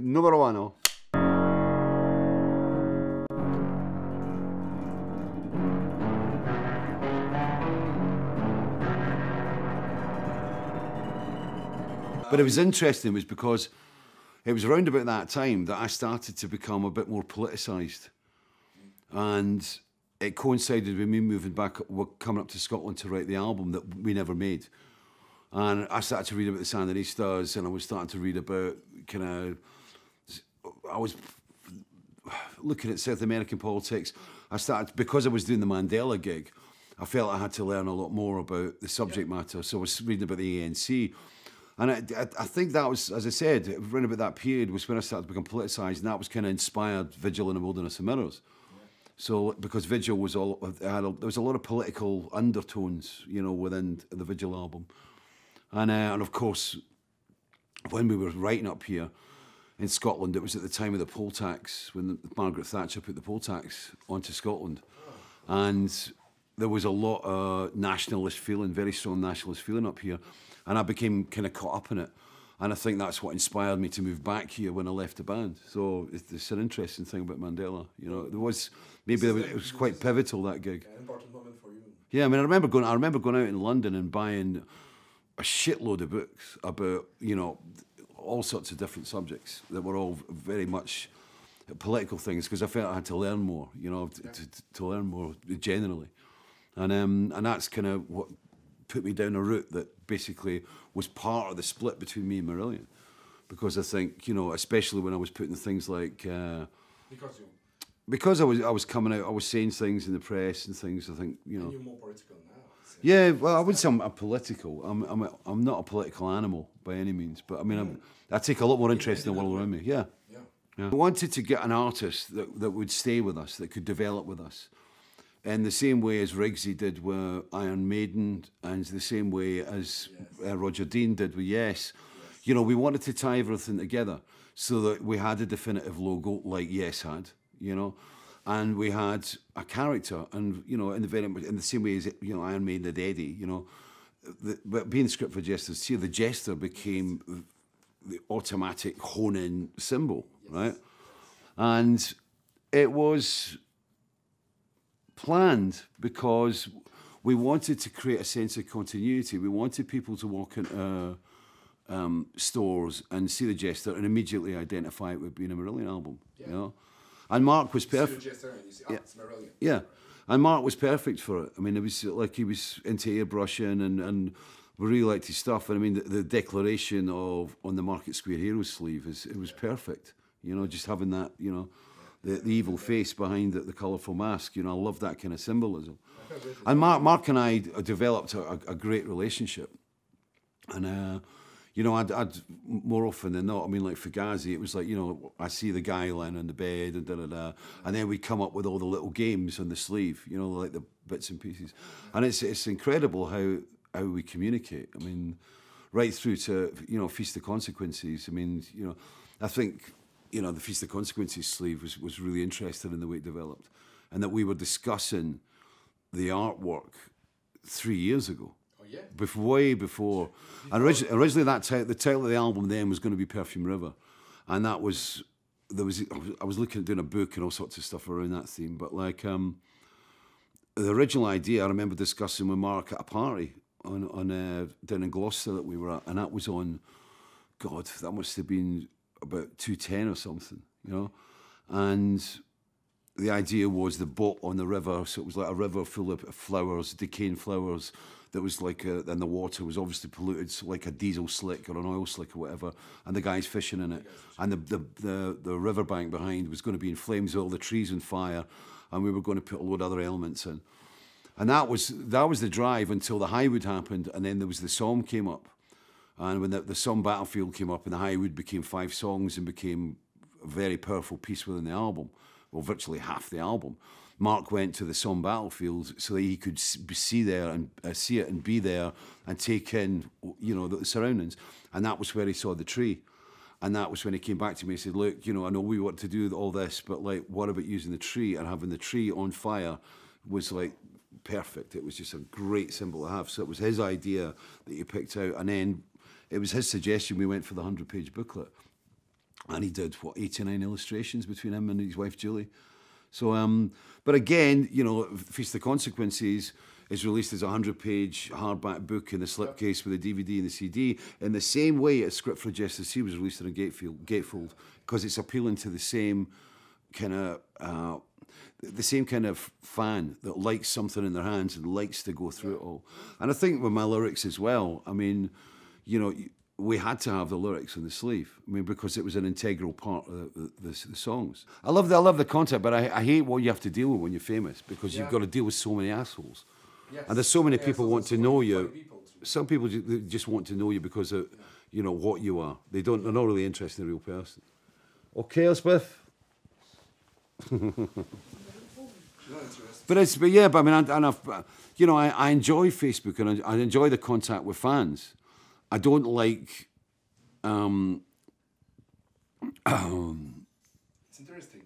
Numero uno. But it was interesting, was because it was around about that time that I started to become a bit more politicised. And it coincided with me moving back, coming up to Scotland to write the album that we never made. And I started to read about the Sandinistas, and I was starting to read about I was looking at South American politics. I started, because I was doing the Mandela gig, I felt I had to learn a lot more about the subject matter. So I was reading about the ANC. And I think that was, as I said, around about that period was when I started to become politicised, and that was kind of inspired Vigil in the Wilderness of Mirrors. So, because Vigil was there was a lot of political undertones, you know, within the Vigil album. And of course, when we were writing up here in Scotland, it was at the time of the poll tax, when Margaret Thatcher put the poll tax onto Scotland. And there was a lot of nationalist feeling, very strong nationalist feeling up here. And I became kind of caught up in it. And I think that's what inspired me to move back here when I left the band. So it's an interesting thing about Mandela. You know, there was, it was quite pivotal, that gig. An important moment for you. Yeah, I mean, I remember going out in London and buying a shitload of books about, you know, all sorts of different subjects that were all very much political things, because I felt I had to learn more, you know, to learn more generally. And that's kind of what put me down a route that basically was part of the split between me and Marillion. Because I think, you know, especially when I was putting things like... Because I was coming out, I was saying things in the press and things, I think, you know... And you're more political now. So. Yeah, well, I wouldn't say I'm a political. I'm not a political animal by any means, but I mean, I take a lot more interest in the world around me. Yeah. I wanted to get an artist that would stay with us, that could develop with us. In the same way as Riggsy did with Iron Maiden, and the same way as Roger Dean did with Yes. You know, we wanted to tie everything together so that we had a definitive logo like Yes had, you know, and we had a character, and, you know, in the same way as, you know, Iron Maiden had Eddie, you know, but being the script for Jesters, see, the Jester became the automatic hone-in symbol, right? And it was planned because we wanted to create a sense of continuity. We wanted people to walk into stores and see the Jester and immediately identify it with being a Marillion album, you know? And Mark was perfect. See the Jester and you see, it's Marillion. Yeah, and Mark was perfect for it. I mean, it was like he was into airbrushing, and we really liked his stuff. And I mean, the declaration on the Market Square Heroes sleeve, it was perfect. You know, just having that, you know, the evil face behind the colourful mask. You know, I love that kind of symbolism. And Mark and I developed a great relationship. And, you know, I'd more often than not, I mean, like Fugazi, it was like, you know, I see the guy lying on the bed and da-da-da, and then we'd come up with all the little games on the sleeve, you know, like the bits and pieces. And it's incredible how we communicate. I mean, right through to, you know, Feast of Consequences. I mean, you know, I think, you know, the Feast of Consequences sleeve was really interested in the way it developed, and that we were discussing the artwork 3 years ago. Yeah. Way before. And originally the title of the album then was going to be Perfume River. And that was, I was looking at doing a book and all sorts of stuff around that theme. But like, the original idea, I remember discussing with Mark at a party down in Gloucester that we were at. And that was on, God, that must have been about 210 or something, you know. And the idea was the boat on the river. So it was like a river full of flowers, decaying flowers. That was like, and the water was obviously polluted, so like a diesel slick or an oil slick or whatever, and the guy's fishing in it, and the riverbank behind was going to be in flames, all the trees on fire, and we were going to put a load of other elements in, and that was the drive until the Highwood happened, and then there was the Somme came up, and when the Somme Battlefield came up, and the Highwood became 5 songs and became a very powerful piece within the album, well, virtually half the album. Mark went to the Somme Battlefield so that he could see there and see it and be there and take in, you know, the surroundings. And that was where he saw the tree. And that was when he came back to me and said, look, you know, I know we want to do all this, but like, what about using the tree? And having the tree on fire was like perfect. It was just a great symbol to have. So it was his idea that he picked out. And then it was his suggestion we went for the 100-page booklet. And he did, what, 89 illustrations between him and his wife, Julie. So, but again, you know, Feast of the Consequences is released as a 100-page hardback book in the slipcase with a DVD and the CD, in the same way as Script for Justice C was released in a gatefold, because it's appealing to the same kind of fan that likes something in their hands and likes to go through it all. And I think with my lyrics as well, I mean, you know, we had to have the lyrics on the sleeve. I mean, because it was an integral part of the songs. I love the content, but I hate what you have to deal with when you're famous, because you've got to deal with so many assholes. Yes. And there's so many people want to know you. Some people just want to know you because of, you know, what you are. They're not really interested in a real person. Okay, Elspeth? But I mean, you know, I enjoy Facebook and I enjoy the contact with fans. I don't like. It's interesting.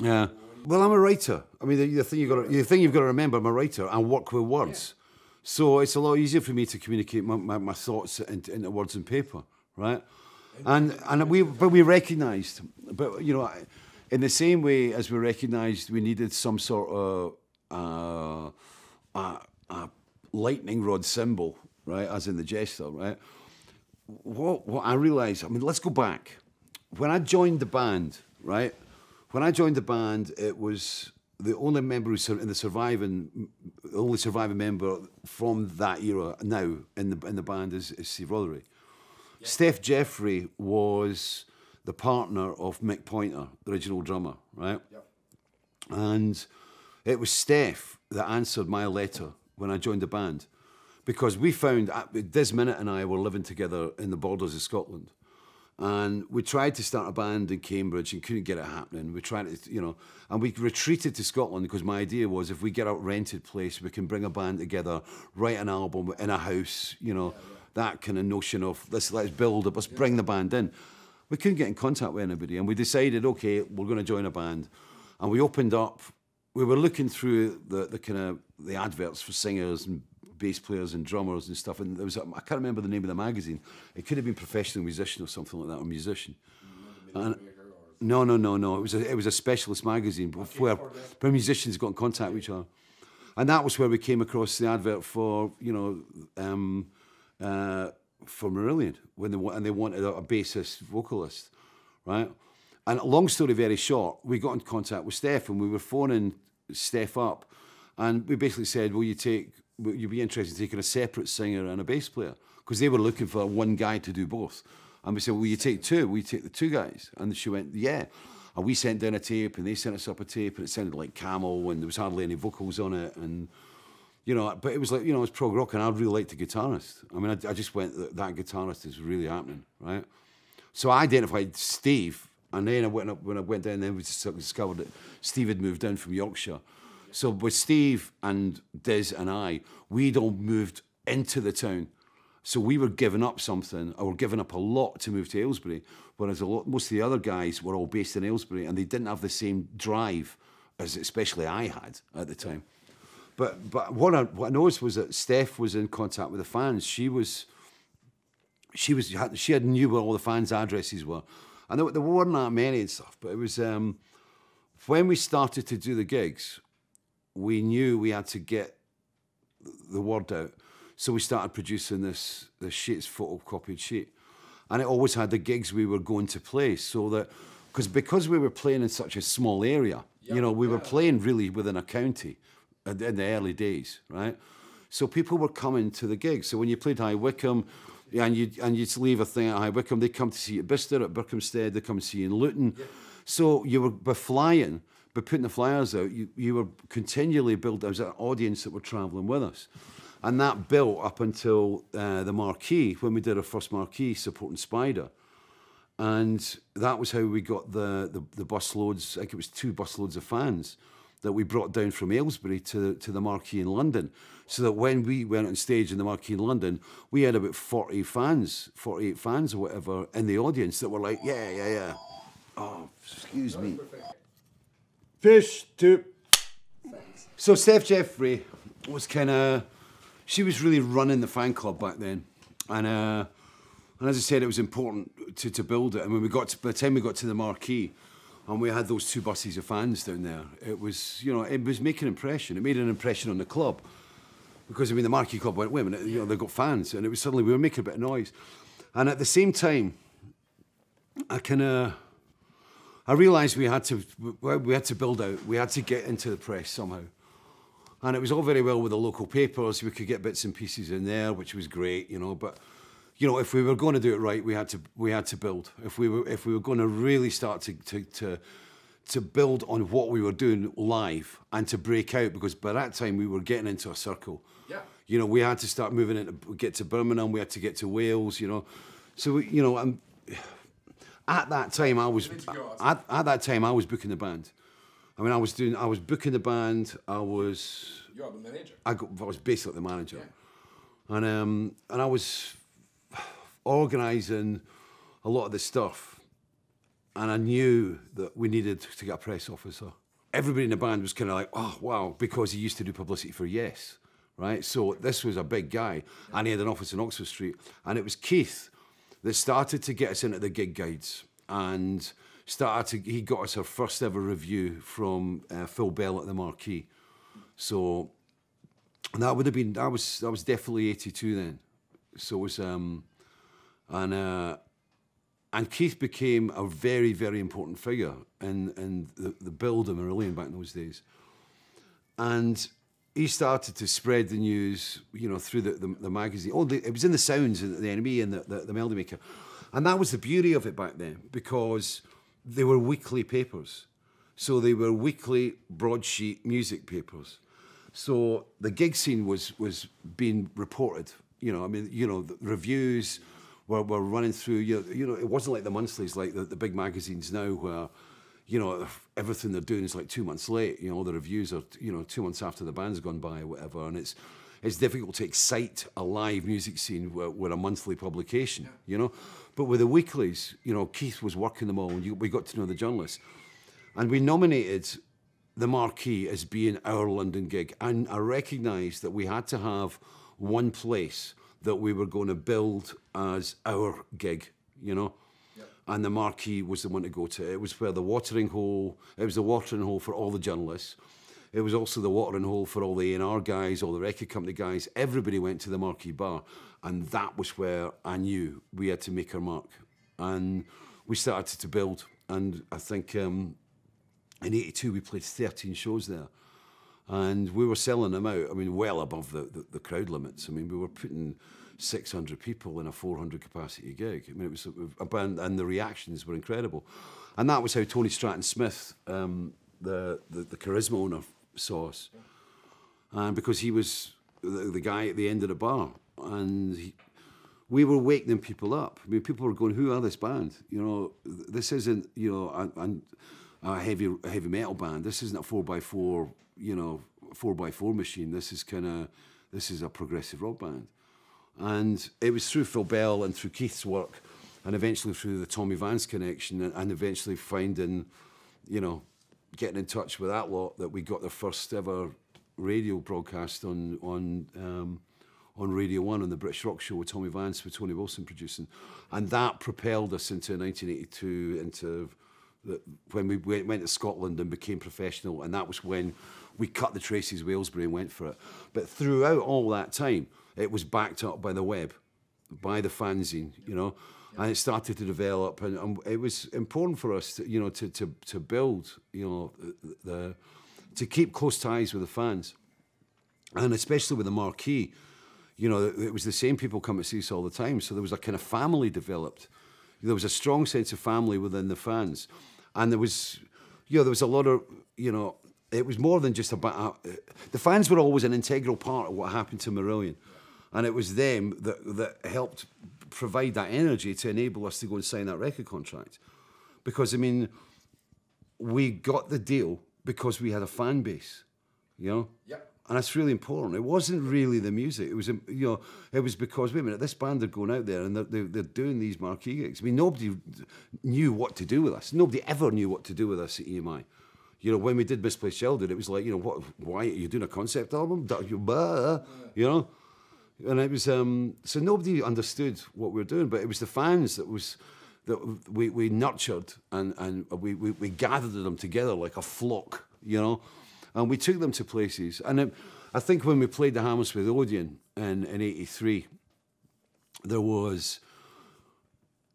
Yeah. Well, I'm a writer. I mean, the thing you've got to remember, I'm a writer. I work with words, so it's a lot easier for me to communicate my thoughts into words and paper, right? But we recognised, but you know, in the same way as we recognised we needed some sort of lightning rod symbol, right, as in the Jester, right? What I realised, I mean, let's go back. When I joined the band, right? When I joined the band, it was the only member only surviving member from that era now in the band is Steve Rothery. Yeah. Steph Jeffrey was the partner of Mick Pointer, the original drummer, right? Yeah. And it was Steph that answered my letter when I joined the band, because we found Des Minute and I were living together in the borders of Scotland. And we tried to start a band in Cambridge and couldn't get it happening. We tried to, you know, and we retreated to Scotland because my idea was if we get a rented place, we can bring a band together, write an album in a house, you know, that kind of notion of let's build it, let's bring the band in. We couldn't get in contact with anybody, and we decided, okay, we're going to join a band. And we opened up, we were looking through the adverts for singers and bass players and drummers and stuff, and there was I can't remember the name of the magazine. It could have been Professional Musician or something like that, or Musician. And no. It was a specialist magazine where musicians got in contact with each other, and that was where we came across the advert for for Marillion when they wanted a bassist vocalist, right? And long story very short, we got in contact with Steph, and we were phoning Steph up, and we basically said, will you be interested in taking a separate singer and a bass player? Because they were looking for one guy to do both. And we said, will you take two? Will you take the two guys? And she went, yeah. And we sent down a tape, and they sent us up a tape, and it sounded like Camel, and there was hardly any vocals on it. And, you know, but it was like, you know, it was prog rock, and I really liked the guitarist. I mean, I just went, that guitarist is really happening, right? So I identified Steve, and then when I went down there, we discovered that Steve had moved down from Yorkshire. So with Steve and Des and I, we'd all moved into the town. So we were giving up something, or giving up a lot to move to Aylesbury, whereas most of the other guys were all based in Aylesbury, and they didn't have the same drive as especially I had at the time. But what I noticed was that Steph was in contact with the fans. She had knew where all the fans' addresses were, and there weren't that many and stuff. But it was when we started to do the gigs, we knew we had to get the word out. So we started producing this sheet, this photocopied sheet. And it always had the gigs we were going to play. So that, because we were playing in such a small area, you know, we were playing really within a county in the early days, right? So people were coming to the gigs. So when you played High Wycombe, and you'd leave a thing at High Wycombe, they'd come to see you at Bicester, at Berkhamsted, they'd come to see you in Luton. Yeah. So you were, by putting the flyers out, you were continually building. There was an audience that were travelling with us. And that built up until the marquee, when we did our first marquee supporting Spider. And that was how we got the busloads, I think it was 2 busloads of fans that we brought down from Aylesbury to the marquee in London. So that when we went on stage in the marquee in London, we had about 48 fans or whatever in the audience that were like, yeah. Oh, excuse me. Fish to. So Steph Jeffrey was she was really running the fan club back then, and And as I said, it was important to build it. And when by the time we got to the marquee, and we had those 2 buses of fans down there, it was, you know, it was making an impression. It made an impression on the club. Because, I mean, the marquee club went, wait a minute, you know, they've got fans. And it was suddenly, we were making a bit of noise. And at the same time, I realised we had to build out, we had to get into the press somehow. And it was all very well with the local papers, we could get bits and pieces in there, which was great, you know, but, you know, if we were going to do it right, we had to build. If we were going to really start to build on what we were doing live and to break out, because by that time we were getting into a circle. Yeah. You know, we had to start moving into, get to Birmingham, we had to get to Wales, you know. So, you know, at that time I was booking the band. I mean, I was booking the band. You're the manager. I was basically the manager, yeah. and I was organising a lot of the stuff, and I knew that we needed to get a press officer. Everybody in the band was kind of like, oh wow, because he used to do publicity for Yes, right? So this was a big guy, and he had an office in Oxford Street, and it was Keith that started to get us into the gig guides, and he got us our first ever review from Phil Bell at the Marquee. So that would have been, that was definitely 82 then. So it was, and Keith became a very, very important figure in the build of Marillion back in those days. And he started to spread the news, you know, through the magazine. It was in the Sounds, and the NME, and the Melody Maker. And that was the beauty of it back then, because they were weekly papers. So they were weekly broadsheet music papers. So the gig scene was being reported. You know, I mean, you know, the reviews were running through. You know, it wasn't like the monthlies, like the big magazines now, where, you know, everything they're doing is like 2 months late. You know, the reviews are, you know, 2 months after the band's gone by or whatever, and it's difficult to excite a live music scene with a monthly publication. Yeah. You know, but with the weeklies, you know, Keith was working them all, and we got to know the journalists, and we nominated the Marquee as being our London gig, and I recognised that we had to have one place that we were going to build as our gig, you know. Yep. And the Marquee was the one to go to. It was where the watering hole, it was the watering hole for all the journalists. It was also the watering hole for all the A&R guys, all the record company guys. Everybody went to the Marquee bar, and that was where I knew we had to make our mark. And we started to build, and I think in 82 we played 13 shows there. And we were selling them out, I mean, well above the crowd limits. I mean, we were putting 600 people in a 400 capacity gig. I mean, it was a band, and the reactions were incredible. And that was how Tony Stratton-Smith, the Charisma owner, saw us. And because he was the guy at the end of the bar, and we were waking people up. I mean, people were going, who are this band? You know, this isn't, you know, a heavy metal band. This isn't a 4x4, you know, 4x4 machine. This is a progressive rock band. And it was through Phil Bell and through Keith's work, and eventually through the Tommy Vance connection, and eventually finding, you know, getting in touch with that lot, that we got the first ever radio broadcast on Radio 1 on the British Rock Show with Tommy Vance, with Tony Wilson producing. And that propelled us into 1982, into when we went to Scotland and became professional, and that was when we cut the traces with Aylesbury and went for it. But throughout all that time, it was backed up by the web, by the fanzine, you know, and it started to develop, and it was important for us to, you know, to build, you know, to keep close ties with the fans, and especially with the Marquee. You know, it was the same people come to see us all the time, so there was a kind of family developed. There was a strong sense of family within the fans, and there was, you know, there was a lot of, you know, it was more than just about, the fans were always an integral part of what happened to Marillion, and it was them that helped provide that energy to enable us to go and sign that record contract. Because, I mean, we got the deal because we had a fan base, you know? Yep. And that's really important. It wasn't really the music. It was, you know, it was because, wait a minute, this band are going out there and they're doing these marquee gigs. I mean, nobody knew what to do with us. Nobody ever knew what to do with us at EMI. You know, when we did Misplaced Childhood, it was like, you know, why are you doing a concept album? You know? And it was so nobody understood what we were doing, but it was the fans that we nurtured and we gathered them together like a flock, you know, and we took them to places. And I think when we played the Hammersmith Odeon in '83, there was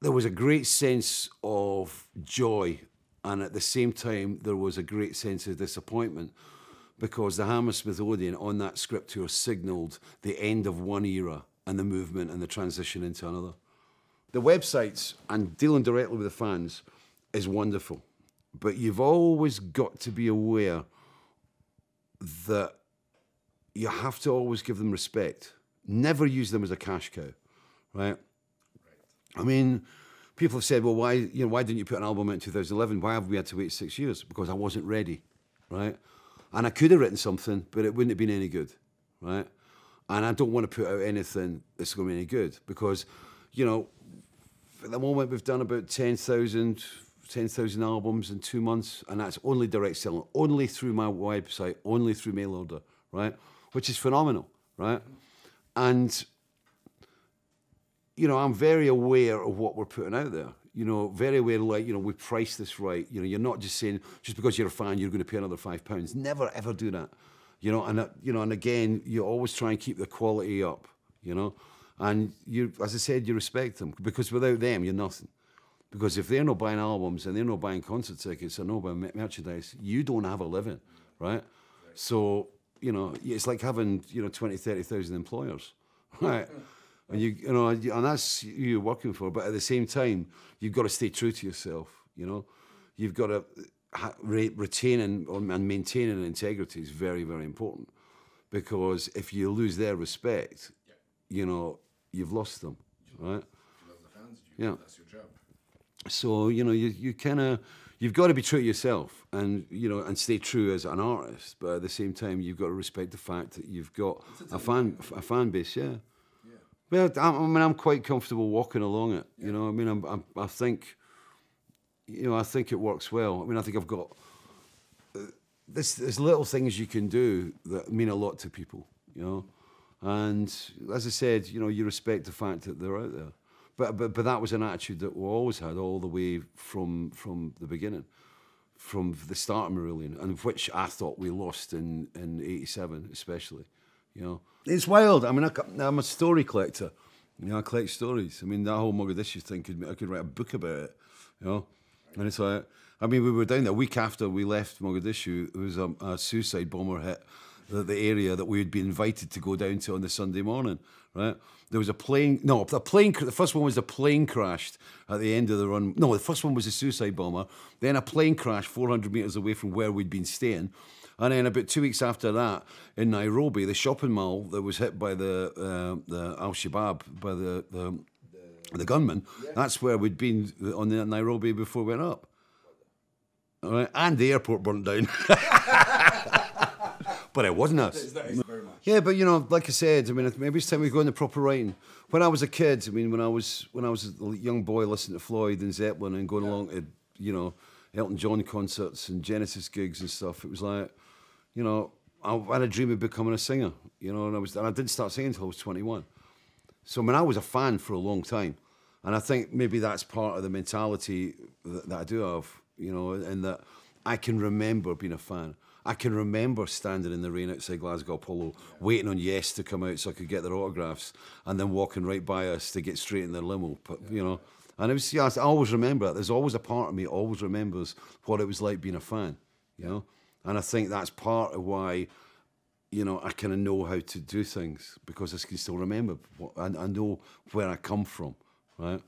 a great sense of joy, and at the same time there was a great sense of disappointment, because the Hammersmith Odeon on that script tour signalled the end of one era and the movement and the transition into another. The websites and dealing directly with the fans is wonderful, but you've always got to be aware that you have to always give them respect. Never use them as a cash cow, right? I mean, people have said, well, why didn't you put an album out in 2011? Why have we had to wait 6 years? Because I wasn't ready, right? And I could have written something, but it wouldn't have been any good, right? And I don't want to put out anything that's going to be any good, because, you know, at the moment we've done about 10,000 albums in 2 months, and that's only direct selling, only through my website, only through mail order, right? Which is phenomenal, right? And, you know, I'm very aware of what we're putting out there. You know, very aware, like, you know, we price this right. You know, you're not just saying, just because you're a fan, you're going to pay another £5. Never, ever do that. You know, and again, you always try and keep the quality up, you know. And, you, as I said, you respect them, because without them, you're nothing. Because if they're not buying albums and they're not buying concert tickets or not buying merchandise, you don't have a living, right? So, you know, it's like having, you know, 20, 30,000 employers, right? And you know, and that's who you're working for. But at the same time, you've got to stay true to yourself. You know, you've got to retain and maintaining integrity is very, very important. Because if you lose their respect, you know, you've lost them, right? If you love the fans, that's your job. So, you know, you kind of, you've got to be true to yourself, and, you know, and stay true as an artist. But at the same time, you've got to respect the fact that you've got a fan base, yeah. Well, I mean, I'm quite comfortable walking along it. You know, I mean, I think, you know, I think it works well. I mean, I think I've got there's little things you can do that mean a lot to people. You know, and as I said, you know, you respect the fact that they're out there. But that was an attitude that we always had all the way from the beginning, from the start of Marillion, and which I thought we lost in '87 especially. You know, it's wild. I mean, I'm a story collector. You know, I collect stories. I mean, that whole Mogadishu thing I could write a book about it. You know, and it's like, I mean, we were down there a week after we left Mogadishu. There was a suicide bomber hit the area that we had been invited to go down to on the Sunday morning. Right? There was a plane. No, the first one was a plane crashed at the end of the run. No, the first one was a suicide bomber. Then a plane crashed 400 metres away from where we'd been staying. And then about 2 weeks after that, in Nairobi, the shopping mall that was hit by the Al-Shabaab, by the gunmen, that's where we'd been on the Nairobi before we went up. All right? And the airport burnt down. But it wasn't us. That is very much. Yeah, but, you know, like I said, I mean, maybe it's time we go into proper writing. When I was a kid, I mean, when I was a young boy listening to Floyd and Zeppelin and going along to, you know, Elton John concerts and Genesis gigs and stuff, it was like, you know, I had a dream of becoming a singer, you know, and I didn't start singing until I was 21. So, I mean, I was a fan for a long time. And I think maybe that's part of the mentality that I do have, you know, and that I can remember being a fan. I can remember standing in the rain outside Glasgow Apollo, waiting on Yes to come out so I could get their autographs, and then walking right by us to get straight in their limo, you know. And it was, yeah, I always remember that. There's always a part of me always remembers what it was like being a fan, you know. And I think that's part of why, you know, I kind of know how to do things, because I can still remember. I know where I come from, right?